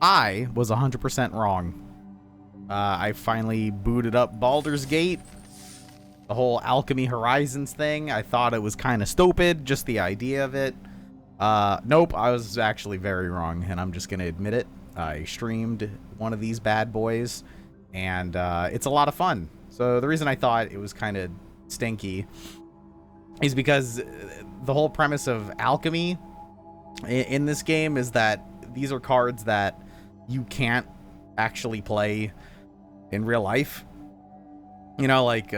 I was 100% wrong. I finally booted up Baldur's Gate. The whole Alchemy Horizons thing, I thought it was kind of stupid, just the idea of it. Nope, I was actually very wrong, and I'm just going to admit it. I streamed one of these bad boys, and it's a lot of fun. So the reason I thought it was kind of stinky is because the whole premise of alchemy in this game is that these are cards that you can't actually play in real life. You know, like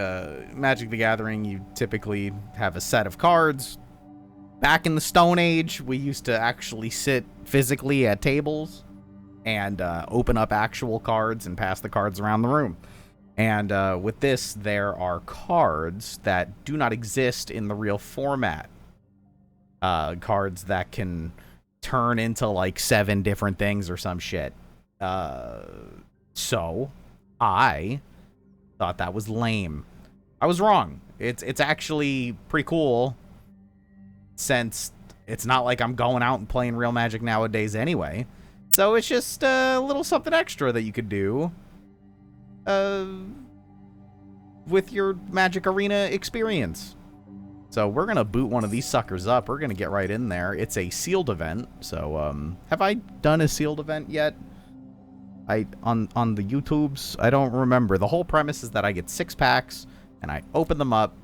Magic the Gathering, you typically have a set of cards. Back in the Stone Age, we used to actually sit physically at tables and open up actual cards and pass the cards around the room. And with this, there are cards that do not exist in the real format. Cards that can turn into like 7 different things or some shit. So I thought that was lame. I was wrong. It's actually pretty cool, since it's not like I'm going out and playing real Magic nowadays anyway. So it's just a little something extra that you could do with your Magic Arena experience. So we're going to boot one of these suckers up. We're going to get right in there. It's a sealed event. So have I done a sealed event yet? On the YouTubes? I don't remember. The whole premise is that I get 6 packs and I open them up.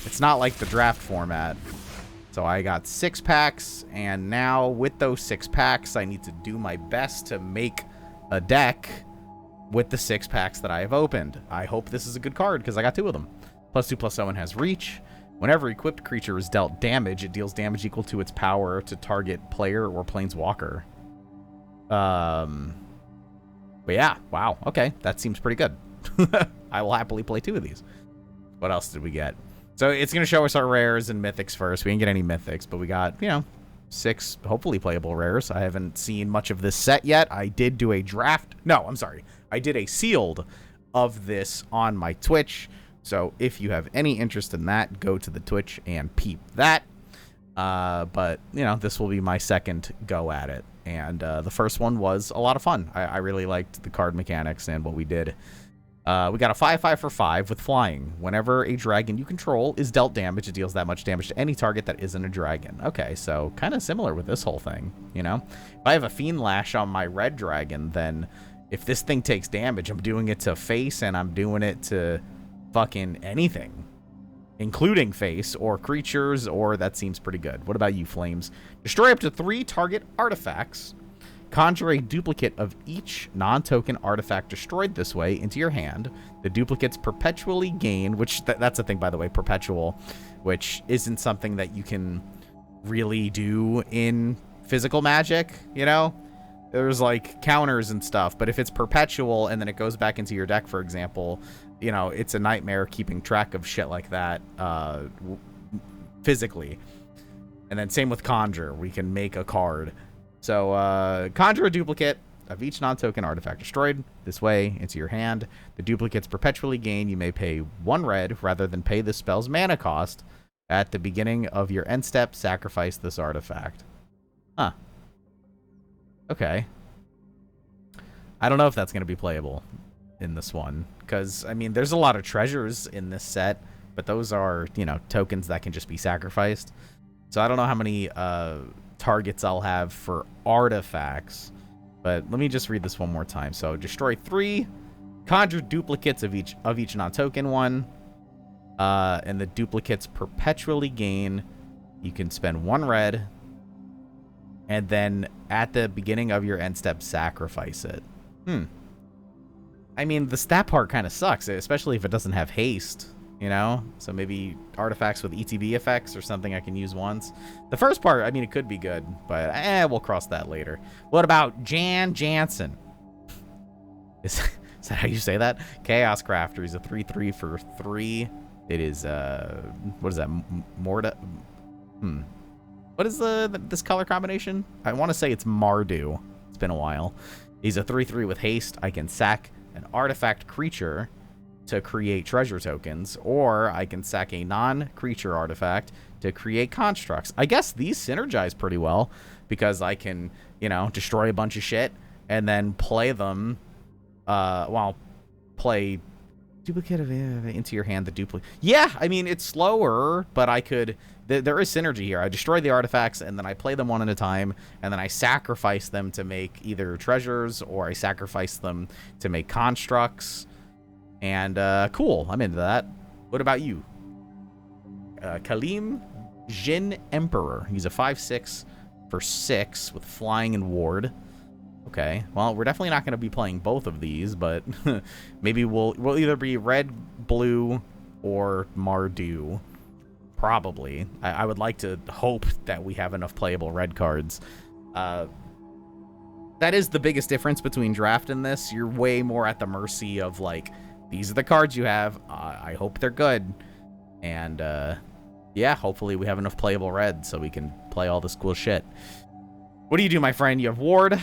It's not like the draft format. So I got 6 packs, and now with those 6 packs, I need to do my best to make a deck with the 6 packs that I have opened. I hope this is a good card, because I got 2 of them. +2/+0 and has reach. Whenever equipped creature is dealt damage, it deals damage equal to its power to target player or planeswalker. But yeah, wow, okay, that seems pretty good. I will happily play 2 of these. What else did we get? So it's going to show us our rares and mythics first. We didn't get any mythics, but we got, 6 hopefully playable rares. I haven't seen much of this set yet. I did do a draft. No, I'm sorry. I did a sealed of this on my Twitch. So if you have any interest in that, go to the Twitch and peep that. But, this will be my second go at it. And the first one was a lot of fun. I really liked the card mechanics and what we did. We got a 5/5 for 5 with flying. Whenever a dragon you control is dealt damage, it deals that much damage to any target that isn't a dragon. Okay, so kind of similar with this whole thing, If I have a Fiend Lash on my red dragon, then if this thing takes damage, I'm doing it to face, and I'm doing it to fucking anything, including face or creatures, or that seems pretty good. What about you, Flames? Destroy up to 3 target artifacts. Conjure a duplicate of each non-token artifact destroyed this way into your hand. The duplicates perpetually gain, which that's the thing, by the way, perpetual, which isn't something that you can really do in physical Magic, There's like counters and stuff, but if it's perpetual and then it goes back into your deck, for example, it's a nightmare keeping track of shit like that physically. And then same with Conjure. We can make a card. So, conjure a duplicate of each non-token artifact destroyed this way into your hand. The duplicates perpetually gain. You may pay 1 red rather than pay the spell's mana cost. At the beginning of your end step, sacrifice this artifact. Huh. Okay. I don't know if that's going to be playable in this one. Because, there's a lot of treasures in this set. But those are, tokens that can just be sacrificed. So I don't know how many targets I'll have for artifacts, but let me just read this one more time. So destroy 3, conjure duplicates of each non-token one, and the duplicates perpetually gain. You can spend 1 red, and then at the beginning of your end step, sacrifice it. The stat part kind of sucks, especially if it doesn't have haste. So maybe artifacts with ETB effects or something I can use once. The first part, it could be good, but we'll cross that later. What about Jan Jansen? Is that how you say that? Chaos Crafter. He's a 3/3 for 3. It is, what is that? Morda? What is this color combination? I want to say it's Mardu. It's been a while. He's a 3/3 with haste. I can sack an artifact creature to create treasure tokens, or I can sack a non-creature artifact to create constructs. I guess these synergize pretty well because I can, you know, destroy a bunch of shit and then play them, play duplicate of into your hand the duplicate. Yeah, I mean, it's slower, but I could, there is synergy here. I destroy the artifacts and then I play them one at a time and then I sacrifice them to make either treasures or I sacrifice them to make constructs. And cool, I'm into that. What about you? Kalim Jin Emperor. He's a 5/6 for 6 with flying and ward. Okay, well, we're definitely not going to be playing both of these, but maybe we'll either be red, blue, or Mardu. Probably. I would like to hope that we have enough playable red cards. That is the biggest difference between draft and this. You're way more at the mercy of, like, these are the cards you have. I hope they're good. And, yeah, hopefully we have enough playable red so we can play all this cool shit. What do you do, my friend? You have ward.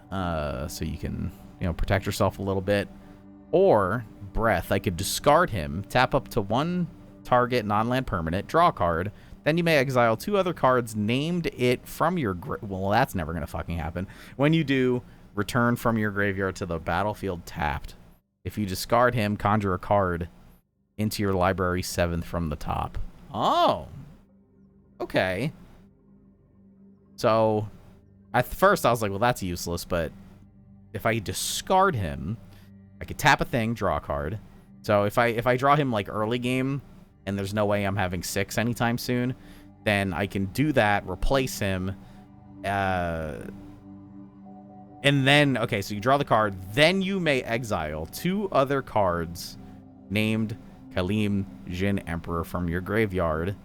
So you can, you know, protect yourself a little bit. Or breath. I could discard him, tap up to one target non-land permanent, draw a card. Then you may exile 2 other cards named it from your well, that's never gonna fucking happen. When you do, return from your graveyard to the battlefield tapped. If you discard him, conjure a card into your library 7th from the top. Oh, okay. So at first I was like, well, that's useless, but if I discard him, I could tap a thing, draw a card. So if I draw him like early game and there's no way I'm having 6 anytime soon, then I can do that, replace him, and then, okay, so you draw the card, then you may exile 2 other cards named Kalim Jin Emperor from your graveyard.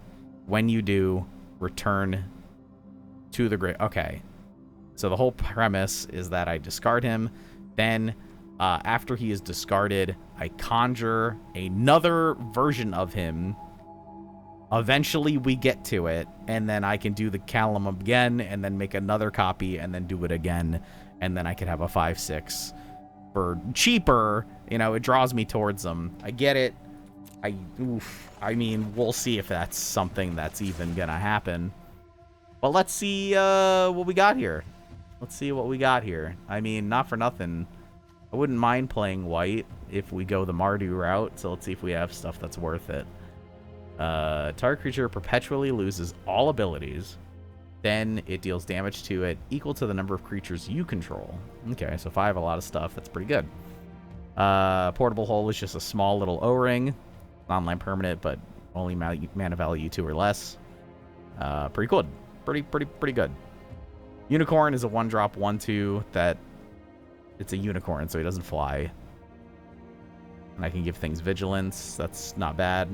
When you do, return to the grave. Okay. So the whole premise is that I discard him, then after he is discarded, I conjure another version of him. Eventually we get to it, and then I can do the Kalim again, and then make another copy, and then do it again, and then I could have a 5/6 for cheaper. You know, it draws me towards them. I get it. I mean, we'll see if that's something that's even gonna happen. But let's see what we got here. Let's see what we got here. I mean, not for nothing, I wouldn't mind playing white if we go the Mardu route. So let's see if we have stuff that's worth it. Target creature perpetually loses all abilities. Then it deals damage to it equal to the number of creatures you control. Okay, so if I have a lot of stuff, that's pretty good. Portable Hole is just a small little O-ring. Non-land permanent, but only mana value 2 or less. Pretty good. Pretty good. Unicorn is a 1-drop 1/2 that it's a unicorn, so he doesn't fly. And I can give things vigilance. That's not bad.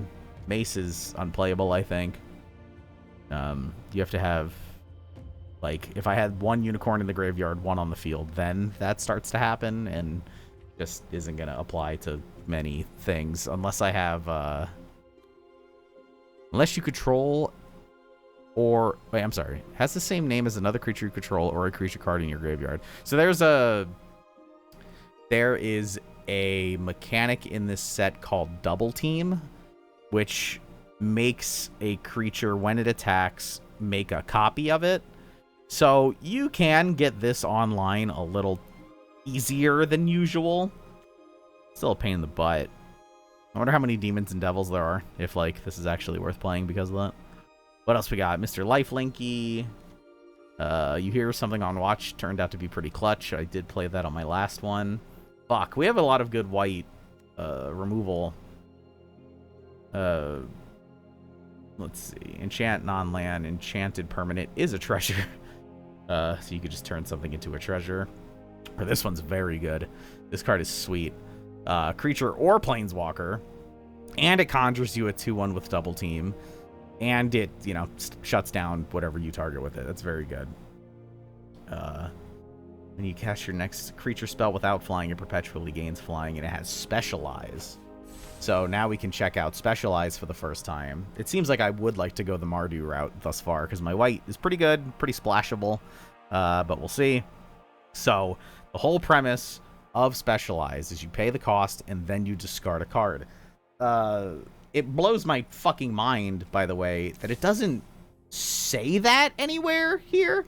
Mace is unplayable, I think. You have to have, like, if I had 1 unicorn in the graveyard, 1 on the field, then that starts to happen, and just isn't going to apply to many things unless I have, unless you control, or, wait, I'm sorry, has the same name as another creature you control or a creature card in your graveyard. So there is a mechanic in this set called Double Team, which makes a creature, when it attacks, make a copy of it. So you can get this online a little easier than usual. Still a pain in the butt. I wonder how many demons and devils there are, if, like, this is actually worth playing because of that. What else we got? Mr. Lifelinky. You hear something on watch. Turned out to be pretty clutch. I did play that on my last one. Fuck, we have a lot of good white removal. Let's see. Enchant non-land. Enchanted permanent is a treasure. So you could just turn something into a treasure. Or this one's very good. This card is sweet. Creature or planeswalker. And it conjures you a 2/1 with Double Team. And it, you know, shuts down whatever you target with it. That's very good. When you cast your next creature spell without flying, it perpetually gains flying, and it has Specialize. So now we can check out Specialize for the first time. It seems like I would like to go the Mardu route thus far, because my white is pretty good, pretty splashable, but we'll see. So the whole premise of Specialize is you pay the cost, and then you discard a card. it blows my fucking mind, by the way, that it doesn't say that anywhere here.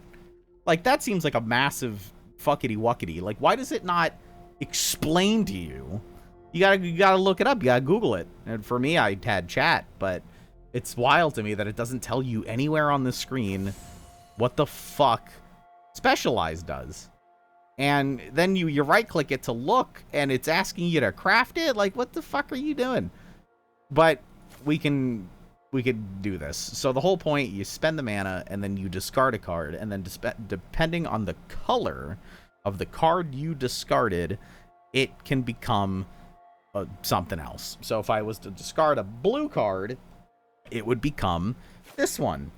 Like, that seems like a massive fuckity-wuckity. Like, why does it not explain to you? You gotta look it up. You gotta Google it. And for me, I had chat, but it's wild to me that it doesn't tell you anywhere on the screen what the fuck Specialized does. And then you right-click it to look, and it's asking you to craft it? Like, what the fuck are you doing? But we could do this. So the whole point, you spend the mana, and then you discard a card, and then depending on the color of the card you discarded, it can become something else. So if I was to discard a blue card, it would become this one.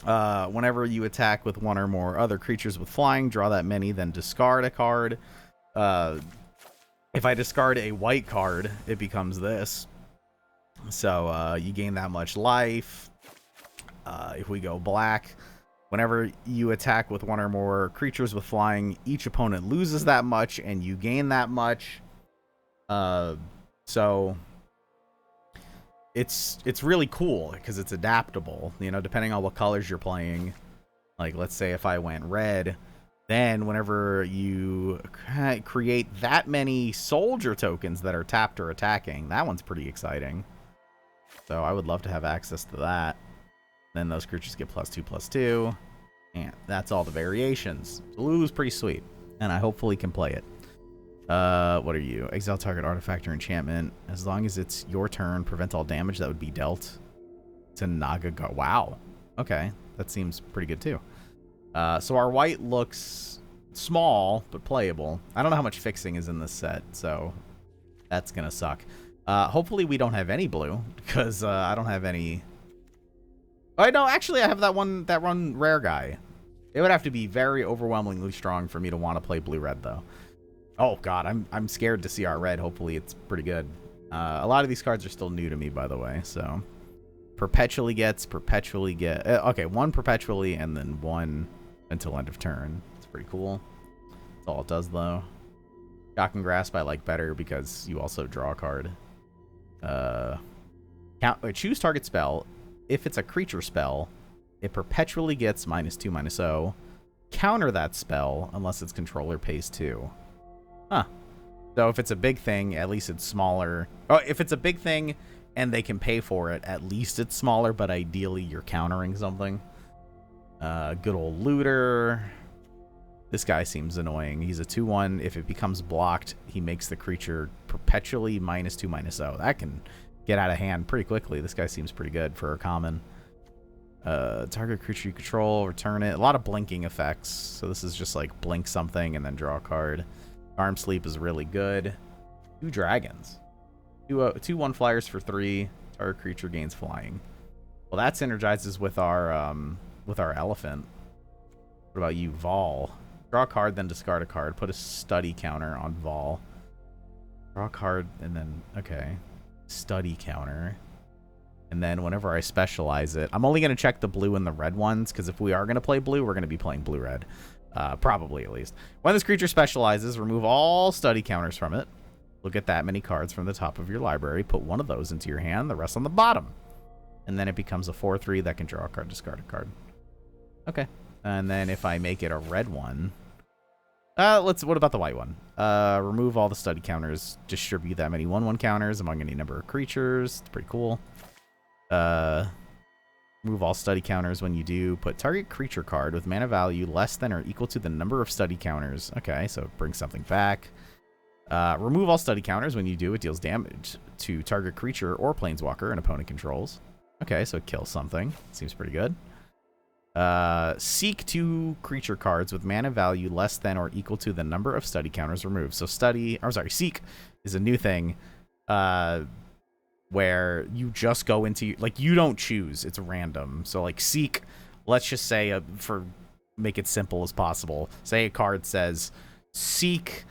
Whenever you attack with one or more other creatures with flying, draw that many, then discard a card. If I discard a white card, it becomes this. So you gain that much life. If we go black, whenever you attack with one or more creatures with flying, each opponent loses that much and you gain that much. So it's really cool because it's adaptable, you know, depending on what colors you're playing. Like, let's say if I went red, then whenever you create that many soldier tokens that are tapped or attacking, that one's pretty exciting. So I would love to have access to that. Then those creatures get +2/+2. And that's all the variations. So Lulu's pretty sweet. And I hopefully can play it. What are you? Exile target artifact or enchantment. As long as it's your turn, prevent all damage that would be dealt to Naga. Wow. Okay. That seems pretty good too. So our white looks small, but playable. I don't know how much fixing is in this set, so that's going to suck. Hopefully we don't have any blue, because I don't have any... Oh, no, actually I have that one rare guy. It would have to be very overwhelmingly strong for me to want to play blue-red, though. Oh, God, I'm scared to see our red. Hopefully it's pretty good. A lot of these cards are still new to me, by the way, so... Perpetually get... okay, one perpetually, and then one until end of turn. It's pretty cool. That's all it does, though. Shock and Grasp I like better because you also draw a card. Choose target spell. If it's a creature spell, it perpetually gets -2/-0. Counter that spell unless its controller pays 2. Huh. So if it's a big thing, at least it's smaller. Oh, if it's a big thing and they can pay for it, at least it's smaller, but ideally you're countering something. Good old Looter. This guy seems annoying. He's a 2/1. If it becomes blocked, he makes the creature perpetually -2/-0. That can get out of hand pretty quickly. This guy seems pretty good for a common. Target creature you control, return it. A lot of blinking effects. So this is just like blink something and then draw a card. Arm Sleep is really good. 2 dragons. 2/1 flyers for 3. Target creature gains flying. Well, that synergizes with our elephant. What about you, Vol? Draw a card, then discard a card. Put a study counter on Vol. Draw a card, and then, okay. Study counter. And then whenever I specialize it, I'm only going to check the blue and the red ones, because if we are going to play blue, we're going to be playing blue-red. Probably, at least. When this creature specializes, remove all study counters from it. Look at that many cards from the top of your library. Put one of those into your hand, the rest on the bottom. And then it becomes a 4/3 that can draw a card, discard a card. Okay. And then if I make it a red one... what about the white one? Remove all the study counters. Distribute that many 1/1 counters among any number of creatures. It's pretty cool. Remove all study counters when you do. Put target creature card with mana value less than or equal to the number of study counters. Okay, so bring something back. Remove all study counters when you do. It deals damage to target creature or planeswalker an opponent controls. Okay, so it kills something. Seems pretty good. Seek 2 creature cards with mana value less than or equal to the number of study counters removed. So Seek is a new thing where you just go into, like, you don't choose. It's random. So, like, Seek, let's just say, make it simple as possible. Say a card says, Seek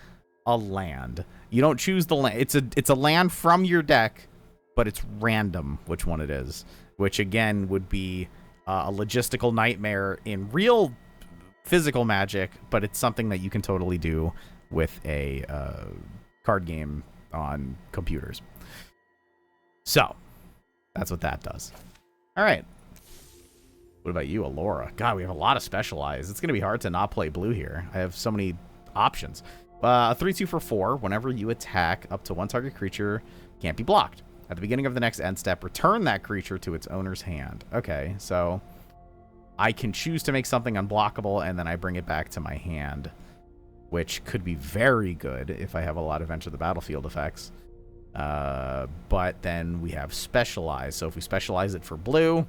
a land. You don't choose the land. It's a land from your deck, but it's random which one it is, which, again, would be... a logistical nightmare in real physical Magic, but it's something that you can totally do with a card game on computers. So, That's what that does. All right. What about you, Alora? God, we have a lot of specialized. It's going to be hard to not play blue here. I have so many options. 3/2 for 4. Whenever you attack up to one target creature, can't be blocked. At the beginning of the next end step, return that creature to its owner's hand. Okay, so I can choose to make something unblockable, and then I bring it back to my hand, which could be very good if I have a lot of enter the battlefield effects. But then we have specialize. So if we specialize it for blue,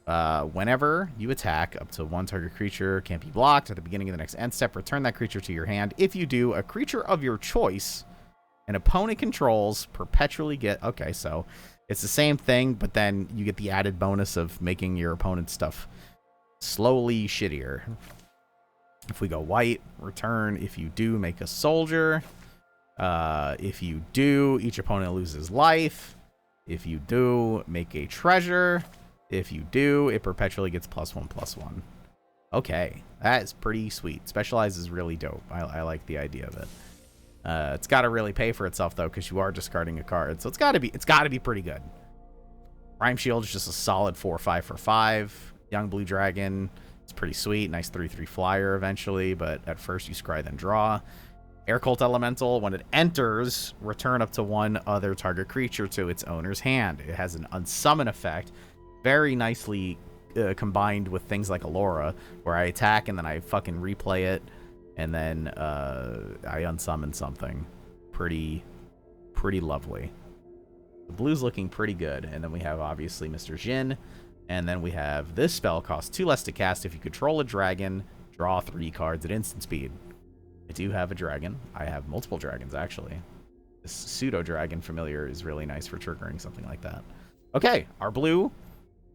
whenever you attack up to one target creature, can't be blocked. At the beginning of the next end step, return that creature to your hand. If you do, a creature of your choice an opponent controls perpetually get... Okay, so it's the same thing, but then you get the added bonus of making your opponent's stuff slowly shittier. If we go white, return. If you do, make a soldier. If you do, each opponent loses life. If you do, make a treasure. If you do, it perpetually gets +1/+1. Okay, that is pretty sweet. Specialize is really dope. I like the idea of it. It's got to really pay for itself though, because you are discarding a card, so it's got to be pretty good. Rhyme Shield is just a solid 4/5 for 5. Young Blue Dragon, it's pretty sweet. Nice 3/3 flyer eventually, but at first you scry then draw. Air Cult Elemental, when it enters, return up to one other target creature to its owner's hand. It has an unsummon effect, very nicely combined with things like Alora, where I attack and then I fucking replay it, and then I unsummon something. Pretty lovely. The blue's looking pretty good, and then we have obviously Mr. Jin, and then we have this spell costs 2 less to cast. If you control a dragon, draw 3 cards at instant speed. I do have a dragon. I have multiple dragons, actually. This pseudo dragon familiar is really nice for triggering something like that. Okay, our blue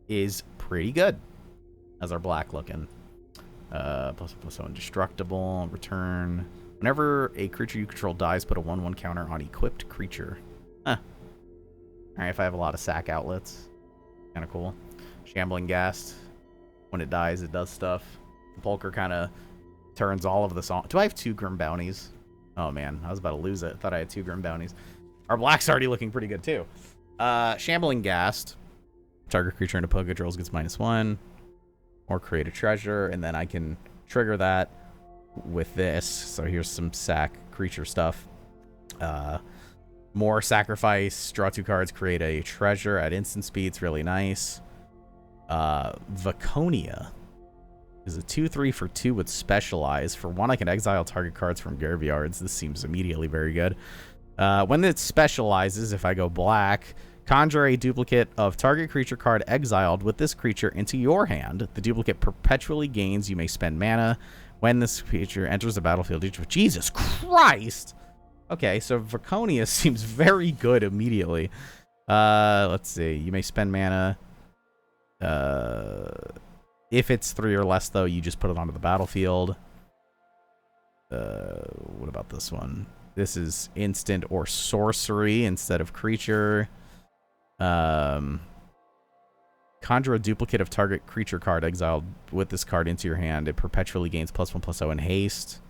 is pretty good. How's our black looking? +++, indestructible. Return. Whenever a creature you control dies, put a 1/1 counter on equipped creature. Huh. Alright, if I have a lot of sack outlets. Kind of cool. Shambling Ghast. When it dies, it does stuff. Polker kind of turns all of this on. Do I have 2 Grim Bounties? Oh man, I was about to lose it. Thought I had 2 Grim Bounties. Our black's already looking pretty good too. Shambling Ghast. Target creature into Poke controls gets -1. Or create a treasure, and then I can trigger that with this. So here's some sack creature stuff. More sacrifice, draw 2 cards, create a treasure at instant speed. It's really nice. Vaconia is a 2/3 for 2 with specialize. For 1, I can exile target cards from graveyards. This seems immediately very good. When it specializes, if I go black, conjure a duplicate of target creature card exiled with this creature into your hand. The duplicate perpetually gains. You may spend mana when this creature enters the battlefield. Jesus Christ! Okay, so Vaconia seems very good immediately. Let's see. You may spend mana. If it's 3 or less, though, you just put it onto the battlefield. What about this one? This is instant or sorcery instead of creature. Conjure a duplicate of target creature card exiled with this card into your hand. It perpetually gains +1/+0 in haste.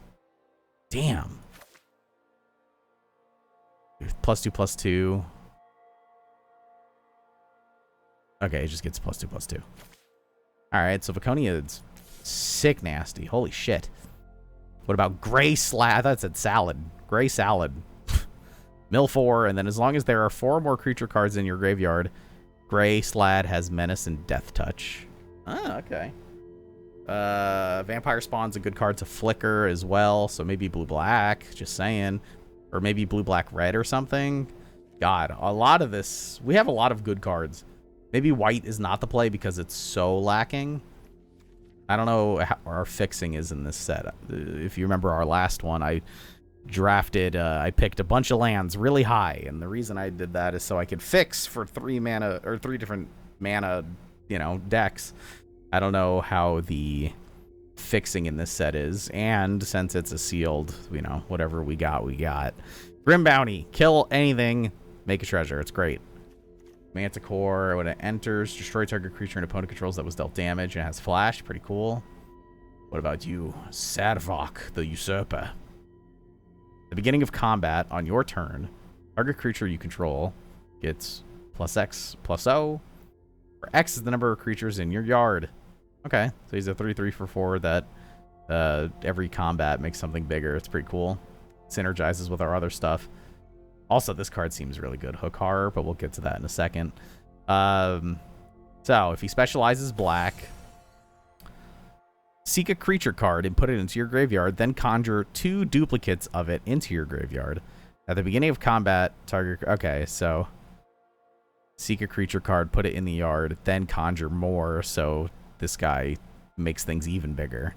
Damn. +2/+2. Okay, it just gets +2/+2. Alright, so Vaconia is sick nasty. Holy shit. What about Gray Slad? I thought it said salad. Gray Salad. Mill 4, and then as long as there are 4 more creature cards in your graveyard, Gray Slad has Menace and Death Touch. Ah, okay. Vampire Spawn's a good card to flicker as well, so maybe blue-black, just saying. Or maybe blue-black-red or something. God, a lot of this... We have a lot of good cards. Maybe white is not the play because it's so lacking. I don't know how our fixing is in this set. If you remember our last one, I drafted, I picked a bunch of lands really high, and the reason I did that is so I could fix for 3 mana, or 3 different mana, you know, decks. I don't know how the fixing in this set is, and since it's a sealed, you know, whatever we got, we got. Grim Bounty, kill anything, make a treasure, it's great. Manticore, when it enters, destroy target creature and opponent controls that was dealt damage, and it has flash, pretty cool. What about you? Sadvok, the Usurper. The beginning of combat on your turn, target creature you control gets plus X plus O, where X is the number of creatures in your yard. Okay, so he's a 3/3 for 4 that every combat makes something bigger. It's pretty cool. Synergizes with our other stuff. Also, this card seems really good. Hook Horror, but we'll get to that in a second. So, if he specializes black, seek a creature card and put it into your graveyard, then conjure 2 duplicates of it into your graveyard. At the beginning of combat, target... Okay, so... Seek a creature card, put it in the yard, then conjure more, so this guy makes things even bigger.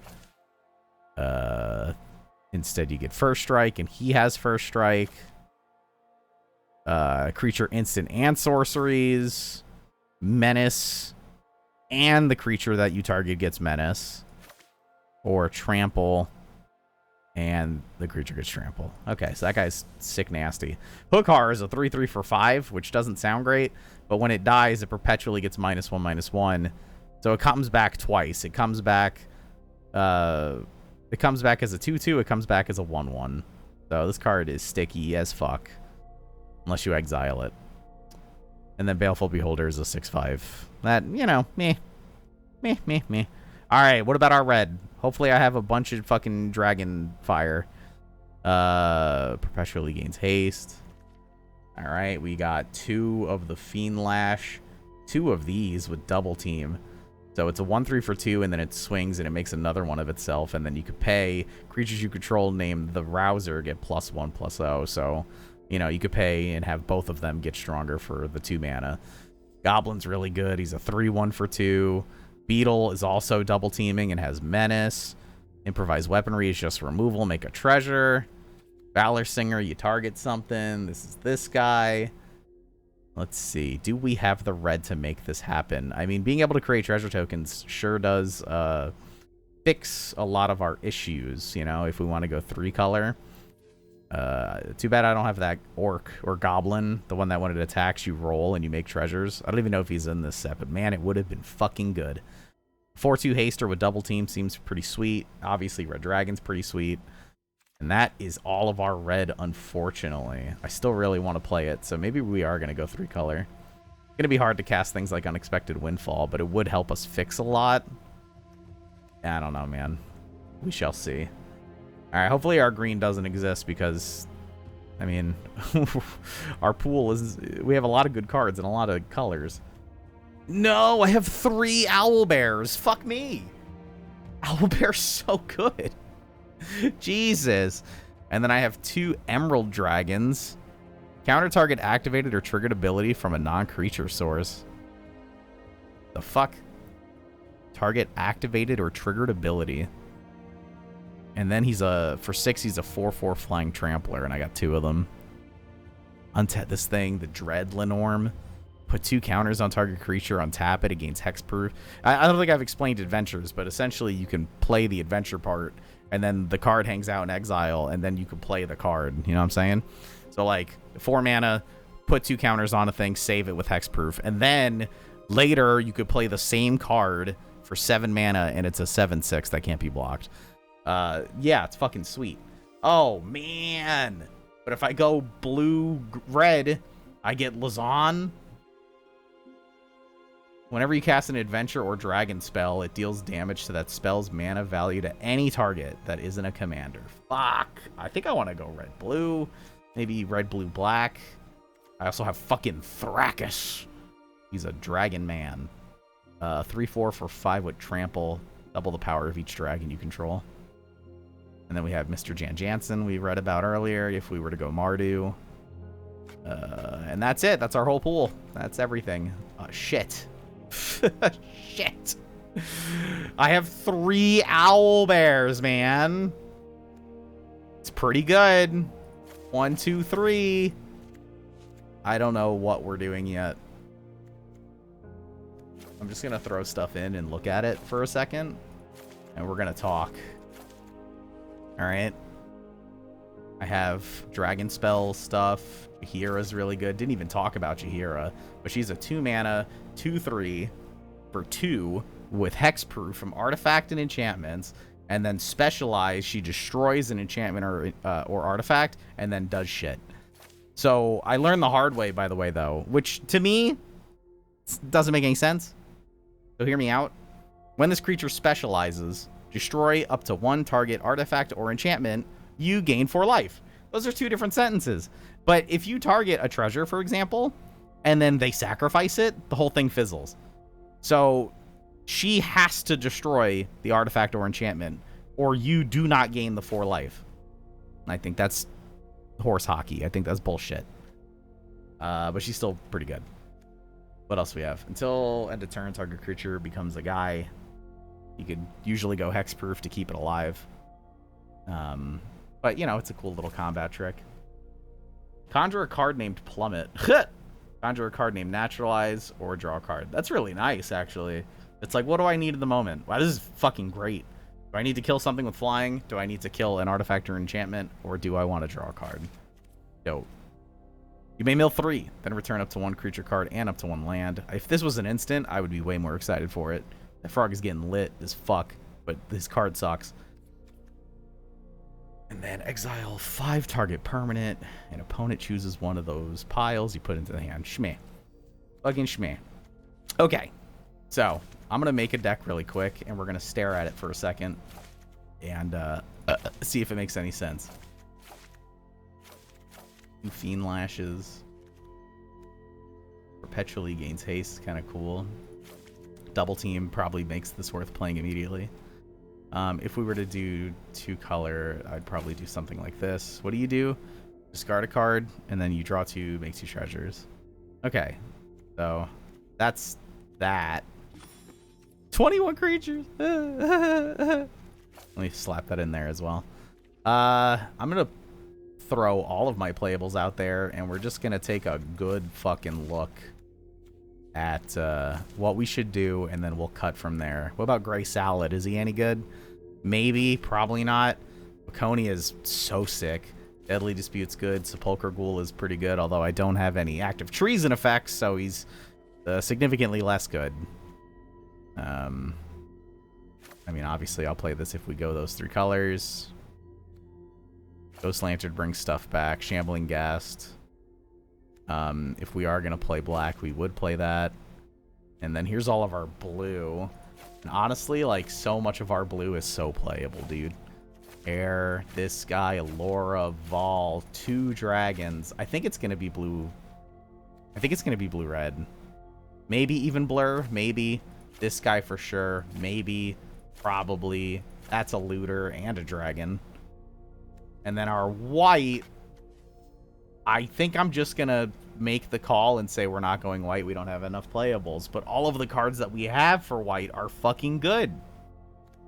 Instead, you get first strike, and he has first strike. Creature instant and sorceries. Menace. And the creature that you target gets menace. Or trample. And the creature gets trample. Okay, so that guy's sick nasty. Hookar is a 3/3 for 5, which doesn't sound great. But when it dies, it perpetually gets -1/-1. So it comes back twice. It comes back... It comes back as a 2/2. It comes back as a 1/1. So this card is sticky as fuck. Unless you exile it. And then Baleful Beholder is a 6/5. That, you know, meh. Meh. Alright, what about our red? Hopefully I have a bunch of fucking dragon fire. Perpetually gains haste. Alright, we got 2 of the Fiend Lash. 2 of these with double team. So it's a 1/3 for 2, and then it swings and it makes another one of itself. And then you could pay creatures you control named the Rouser get +1/+0. So, you know, you could pay and have both of them get stronger for the 2 mana. Goblin's really good. He's a 3/1 for 2. Beetle is also double teaming and has menace. Improvised weaponry is just removal. Make a treasure. Valor Singer, you target something. This is this guy. Let's see. Do we have the red to make this happen? I mean, being able to create treasure tokens sure does fix a lot of our issues, you know, if we want to go 3 color. Too bad I don't have that orc or goblin, the one that when it attacks you roll and you make treasures. I don't even know if he's in this set, but man, it would have been fucking good. 4/2 haster with double team seems pretty sweet. Obviously, Red Dragon's pretty sweet. And that is all of our red, unfortunately. I still really want to play it, so maybe we are going to go 3 color. It's going to be hard to cast things like Unexpected Windfall, but it would help us fix a lot. I don't know, man. We shall see. Alright, hopefully our green doesn't exist because, I mean, our pool is... We have a lot of good cards and a lot of colors. No, I have 3 Owlbears. Fuck me. Owlbear's so good. Jesus. And then I have 2 Emerald Dragons. Counter target activated or triggered ability from a non-creature source. The fuck? Target activated or triggered ability. And then he's for 6, he's a 4/4 flying trampler, and I got 2 of them. Untap this thing, the Dread Lenorm. Put 2 counters on target creature, untap it, it gains hexproof. I don't think I've explained adventures, but essentially you can play the adventure part, and then the card hangs out in exile, and then you can play the card. You know what I'm saying? So, like, 4 mana, put 2 counters on a thing, save it with hexproof, and then later you could play the same card for 7 mana, and it's a 7/6 that can't be blocked. Yeah, it's fucking sweet. Oh, man. But if I go blue-red, I get Lazan. Whenever you cast an adventure or dragon spell, it deals damage to that spell's mana value to any target that isn't a commander. Fuck. I think I want to go red-blue. Maybe red-blue-black. I also have fucking Thrakkus. He's a dragon man. 3/4 for 5 with trample. Double the power of each dragon you control. And then we have Mr. Jan Jansen we read about earlier if we were to go Mardu. And that's it. That's our whole pool. That's everything. Shit. Shit. I have 3 Owlbears, man. It's pretty good. 1, 2, 3. I don't know what we're doing yet. I'm just going to throw stuff in and look at it for a second. And we're going to talk. Alright. I have Dragon Spell stuff. Jaheira's really good. Didn't even talk about Jaheira. But she's a 2 mana, 2/3 for 2 with hexproof from artifact and enchantments. And then specialized, she destroys an enchantment or artifact and then does shit. So I learned the hard way, by the way, though, which to me doesn't make any sense. So hear me out. When this creature specializes, destroy up to 1 target artifact or enchantment, you gain 4 life. Those are 2 different sentences. But if you target a treasure, for example, and then they sacrifice it, the whole thing fizzles. So she has to destroy the artifact or enchantment, or you do not gain the 4 life. And I think that's horse hockey. I think that's bullshit. But she's still pretty good. What else do we have? Until end of turn, target creature becomes a guy. You could usually go hexproof to keep it alive. But, you know, it's a cool little combat trick. Conjure a card named Plummet. Conjure a card named Naturalize or draw a card. That's really nice, actually. It's like, what do I need at the moment? Wow, this is fucking great. Do I need to kill something with flying? Do I need to kill an artifact or enchantment? Or do I want to draw a card? Dope. You may mill 3, then return up to 1 creature card and up to 1 land. If this was an instant, I would be way more excited for it. That frog is getting lit as fuck, but this card sucks. And then exile 5 target permanent. An opponent chooses one of those piles you put into the hand. Shmeh. Fucking shmeh. Okay. So, I'm going to make a deck really quick, and we're going to stare at it for a second. And see if it makes any sense. 2 Fiend Lashes. Perpetually gains haste. Kind of cool. Double team probably makes this worth playing immediately. If we were to do 2 color, I'd probably do something like this. What do? Discard a card, and then you draw 2, make 2 treasures. Okay, so that's that. 21 creatures. Let me slap that in there as well. I'm gonna throw all of my playables out there, and we're just gonna take a good fucking look at what we should do, and then we'll cut from there. What about Gray Salad? Is he any good? Maybe, probably not. Laconia is so sick. Deadly Dispute's good. Sepulchre Ghoul is pretty good, although I don't have any active treason effects, so he's significantly less good. I mean, obviously, I'll play this if we go those 3 colors. Ghost Lantern brings stuff back. Shambling Ghast. If we are going to play black, we would play that. And then here's all of our blue. And honestly, like, so much of our blue is so playable, dude. Air, this guy, Allura, Vol, 2 dragons. I think it's going to be blue. I think it's going to be blue-red. Maybe even blur. Maybe. This guy for sure. Maybe. Probably. That's a looter and a dragon. And then our white... I think I'm just going to make the call and say we're not going white. We don't have enough playables. But all of the cards that we have for white are fucking good.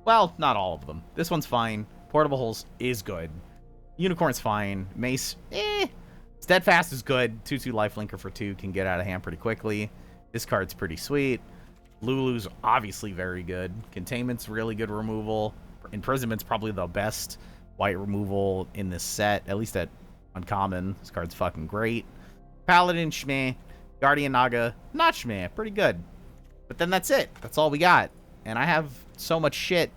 Well, not all of them. This one's fine. Portable Holes is good. Unicorn's fine. Mace, Steadfast is good. 2/2 lifelinker for 2 can get out of hand pretty quickly. This card's pretty sweet. Lulu's obviously very good. Containment's really good removal. Imprisonment's probably the best white removal in this set, at least at uncommon. This card's fucking great. Paladin, shmeh. Guardian Naga, not shmeh. Pretty good. But then that's it. That's all we got. And I have so much shit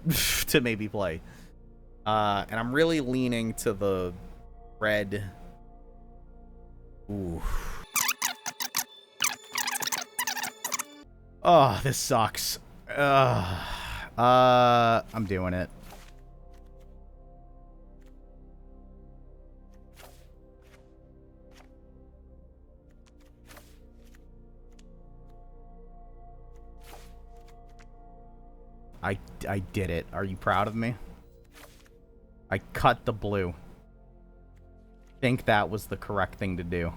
to maybe play. And I'm really leaning to the red. Ooh. Oh, this sucks. I'm doing it. I did it. Are you proud of me? I cut the blue. I think that was the correct thing to do.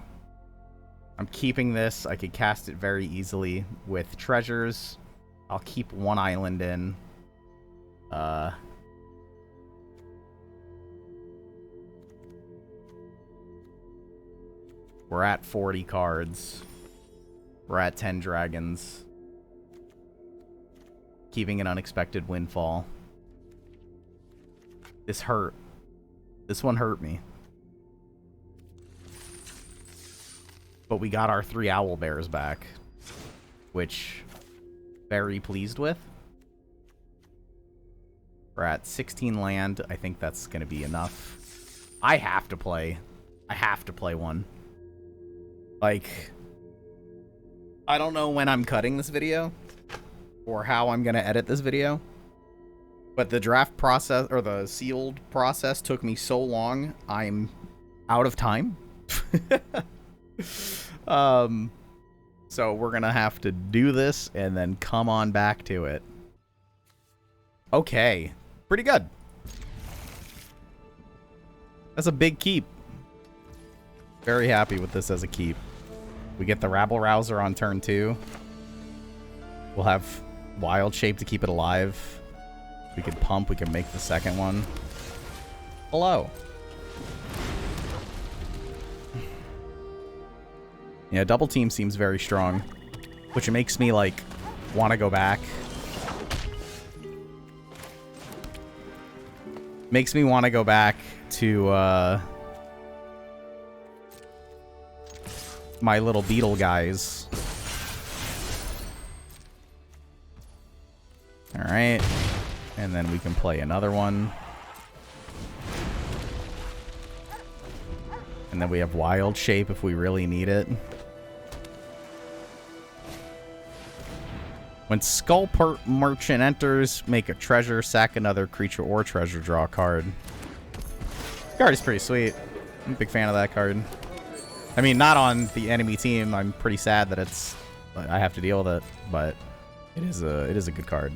I'm keeping this. I could cast it very easily with treasures. I'll keep 1 island in. We're at 40 cards. We're at 10 dragons. Keeping an unexpected windfall. This hurt. This one hurt me. But we got our 3 owl bears back, which very pleased with. We're at 16 land. I think that's going to be enough. I have to play one. Like, I don't know when I'm cutting this video or how I'm gonna edit this video, but the draft process or the sealed process took me so long, I'm out of time. So we're gonna have to do this and then come on back to it. Okay, pretty good. That's a big keep. Very happy with this as a keep. We get the Rabble Rouser on turn 2. We'll have Wild Shape to keep it alive. We could pump, we can make the second one. Hello. Yeah, double team seems very strong, which makes me, like, want to go back. Makes me want to go back to, my little beetle guys. Alright. And then we can play another one. And then we have Wild Shape if we really need it. When Skull Merchant enters, make a treasure, sack another creature or treasure, draw a card. This card is pretty sweet. I'm a big fan of that card. I mean, not on the enemy team. I'm pretty sad that I have to deal with it, but it is a good card.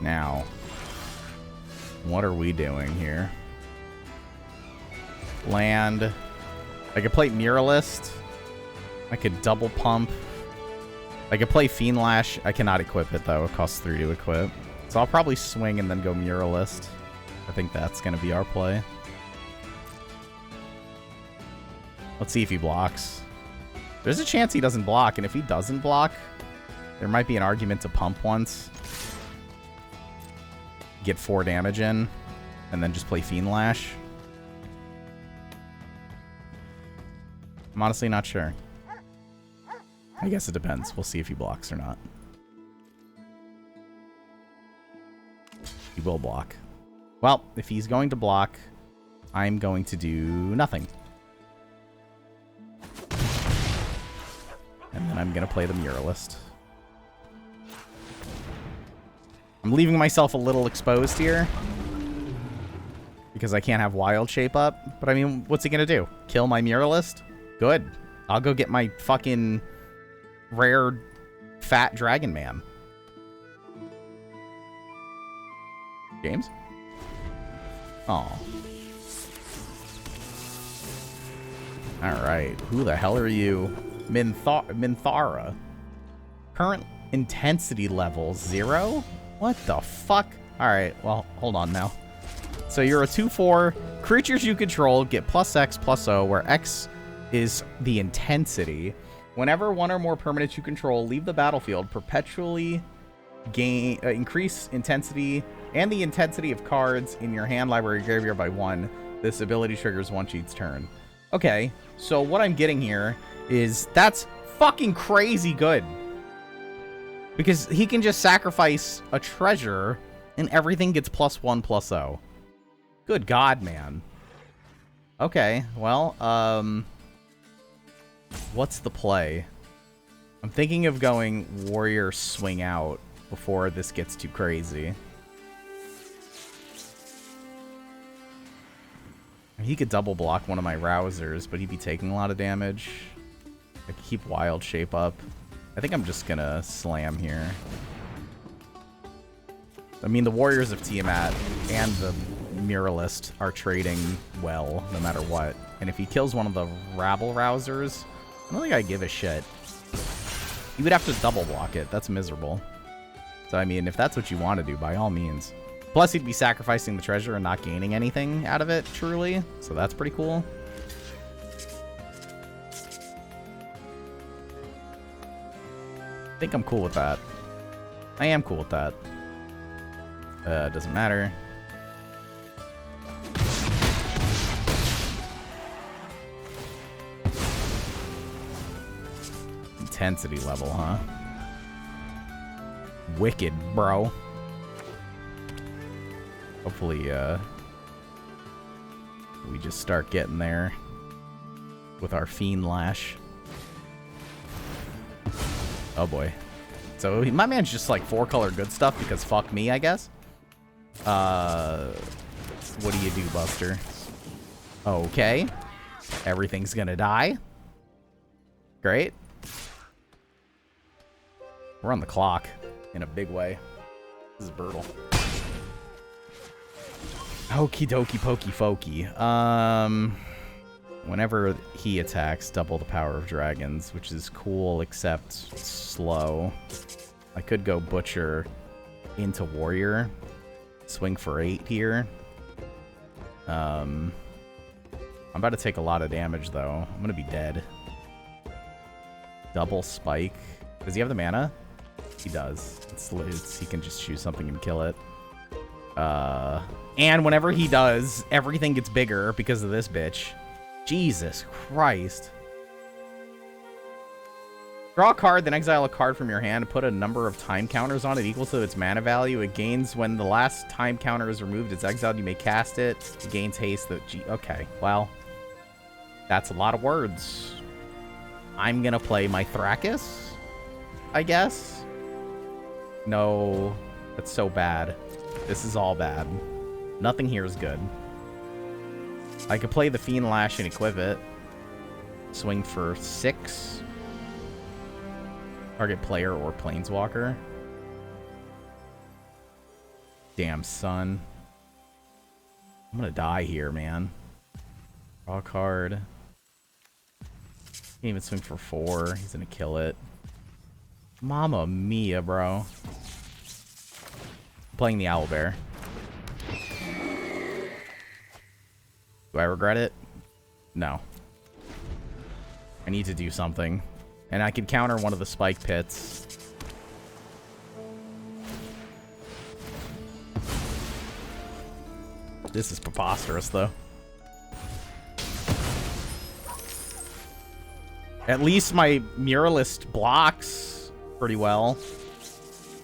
Now, what are we doing here? Land. I could play Muralist. I could double pump. I could play Fiend Lash. I cannot equip it, though. It costs 3 to equip. So I'll probably swing and then go Muralist. I think that's going to be our play. Let's see if he blocks. There's a chance he doesn't block, and if he doesn't block, there might be an argument to pump once. Get 4 damage in, and then just play Fiend Lash. I'm honestly not sure. I guess it depends. We'll see if he blocks or not. He will block. Well, if he's going to block, I'm going to do nothing. And then I'm going to play the Muralist. I'm leaving myself a little exposed here because I can't have Wild Shape up. But I mean, what's he going to do? Kill my Muralist? Good. I'll go get my fucking rare fat dragon man. James? Oh. Alright. Who the hell are you? Minthara. Current intensity level 0? What the fuck? Alright, well, hold on now. So you're a 2/4. Creatures you control get +X/+O, where X is the intensity. Whenever one or more permanents you control leave the battlefield, perpetually increase intensity and the intensity of cards in your hand, library, graveyard by 1. This ability triggers once each turn. Okay, so what I'm getting here is that's fucking crazy good. Because he can just sacrifice a treasure and everything gets +1/+O. Good God, man. Okay, well, what's the play? I'm thinking of going Warrior Swing Out before this gets too crazy. He could double block one of my Rousers, but he'd be taking a lot of damage. I could keep Wild Shape up. I think I'm just gonna slam here. I mean, the Warriors of Tiamat and the Muralist are trading well, no matter what. And if he kills one of the Rabble Rousers, I don't think I give a shit. You would have to double block it. That's miserable. So, I mean, if that's what you want to do, by all means. Plus, he'd be sacrificing the treasure and not gaining anything out of it, truly. So that's pretty cool. I think I'm cool with that. I am cool with that. Doesn't matter. Intensity level, huh? Wicked, bro. Hopefully, We just start getting there with our Fiend Lash. Oh boy. So my man's just like 4-color good stuff because fuck me, I guess. What do you do, Buster? Okay. Everything's gonna die. Great. We're on the clock in a big way. This is brutal. Okie dokie pokey pokey. Whenever he attacks, double the power of dragons, which is cool except slow. I could go Butcher into Warrior. Swing for 8 here. I'm about to take a lot of damage, though. I'm going to be dead. Double Spike. Does he have the mana? He does. He can just choose something and kill it. And whenever he does, everything gets bigger because of this bitch. Jesus Christ. Draw a card, then exile a card from your hand and put a number of time counters on it equal to its mana value. It gains when the last time counter is removed. It's exiled. You may cast it. It gains haste. Okay, well, that's a lot of words. I'm going to play my Thrakkus, I guess. No, that's so bad. This is all bad. Nothing here is good. I could play the Fiend Lash and equip it. Swing for 6. Target player or planeswalker. Damn, son. I'm gonna die here, man. Draw a card. Can't even swing for 4. He's gonna kill it. Mama mia, bro. I'm playing the Owlbear. Do I regret it? No. I need to do something. And I could counter one of the Spike Pits. This is preposterous, though. At least my Muralist blocks pretty well.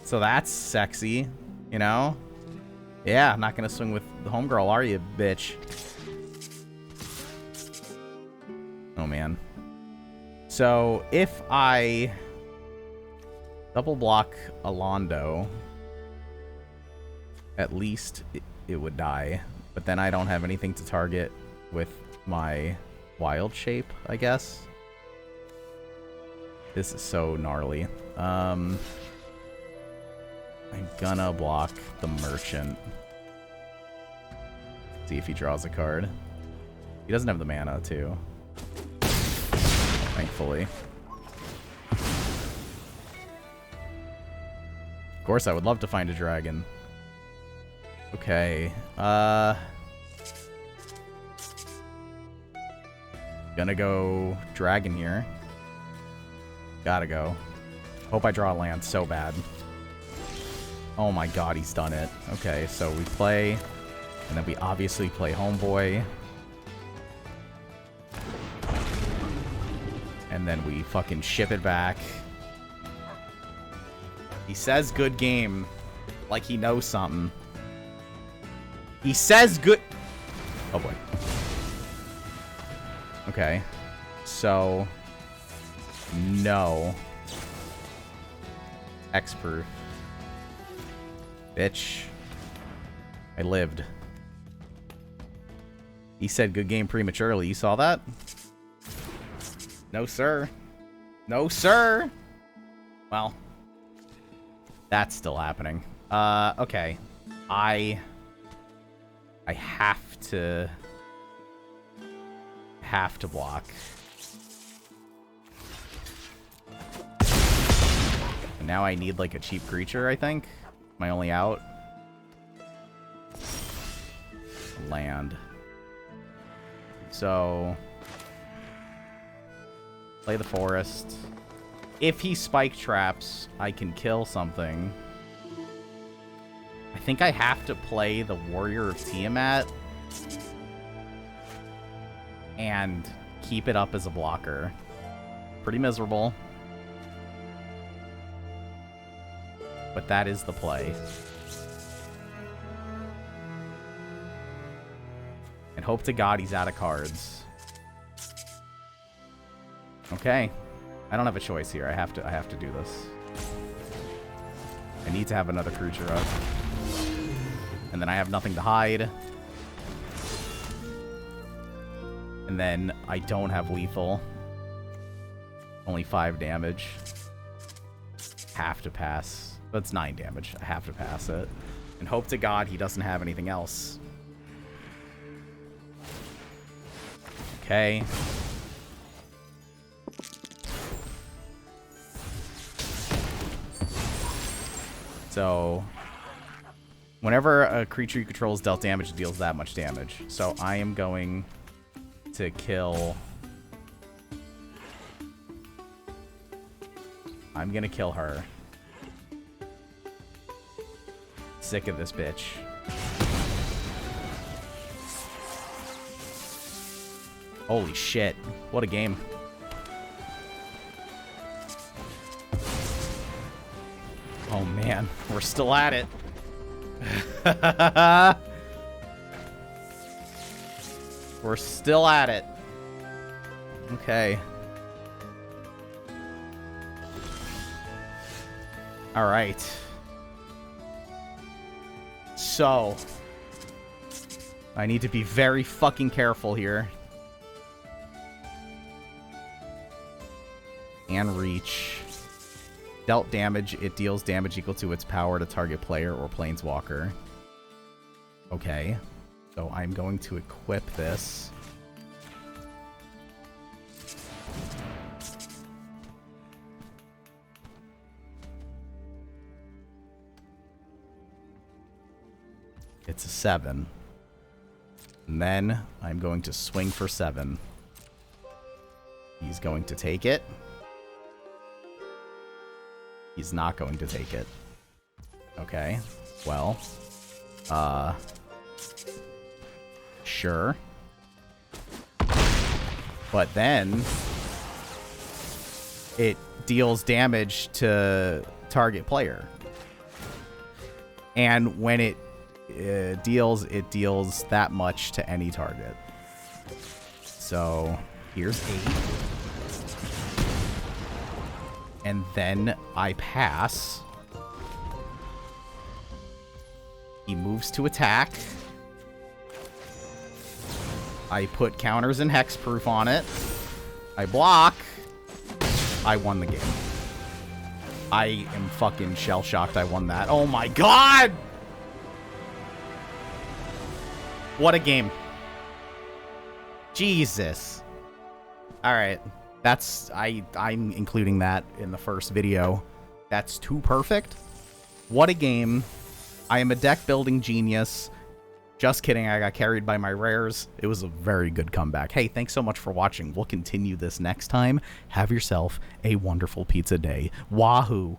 So that's sexy, you know? Yeah, I'm not gonna swing with the homegirl, are you, bitch? Oh, man. So, if I double block Alondo, at least it would die. But then I don't have anything to target with my Wild Shape, I guess. This is so gnarly. I'm gonna block the Merchant. See if he draws a card. He doesn't have the mana, too. Thankfully. Of course, I would love to find a dragon. Okay. Gonna go dragon here. Gotta go. Hope I draw a land so bad. Oh my god, he's done it. Okay, so we play, and then we obviously play Homeboy. And then we fucking ship it back. He says good game. Like he knows something. He says good... Oh boy. Okay. So... No. X-proof. Bitch. I lived. He said good game prematurely. You saw that? No, sir. No, sir. Well, that's still happening. Okay. I have to block. And now I need like a cheap creature, I think. My only out. Land. So play the forest. If he spike traps, I can kill something. I think I have to play the Warrior of Tiamat and keep it up as a blocker. Pretty miserable. But that is the play. And hope to God he's out of cards. Okay. I don't have a choice here. I have to do this. I need to have another creature up. And then I have nothing to hide. And then I don't have lethal. Only 5 damage. Have to pass. That's 9 damage. I have to pass it. And hope to God he doesn't have anything else. Okay. So, whenever a creature you control is dealt damage, it deals that much damage. So I am going to kill... I'm gonna kill her. Sick of this bitch. Holy shit. What a game. Oh man, we're still at it. We're still at it. Okay. All right. So, I need to be very fucking careful here. And reach. Dealt damage, it deals damage equal to its power to target player or planeswalker. Okay. So I'm going to equip this. It's a 7. And then I'm going to swing for 7. He's going to take it. He's not going to take it. Okay. Well. Sure. But then it deals damage to target player. And when it deals that much to any target. So here's 8. And then I pass. He moves to attack. I put counters and hexproof on it. I block. I won the game. I am fucking shell-shocked I won that. Oh my god! What a game. Jesus. Alright. I'm including that in the first video. That's too perfect. What a game. I am a deck building genius. Just kidding, I got carried by my rares. It was a very good comeback. Hey, thanks so much for watching. We'll continue this next time. Have yourself a wonderful pizza day. Wahoo!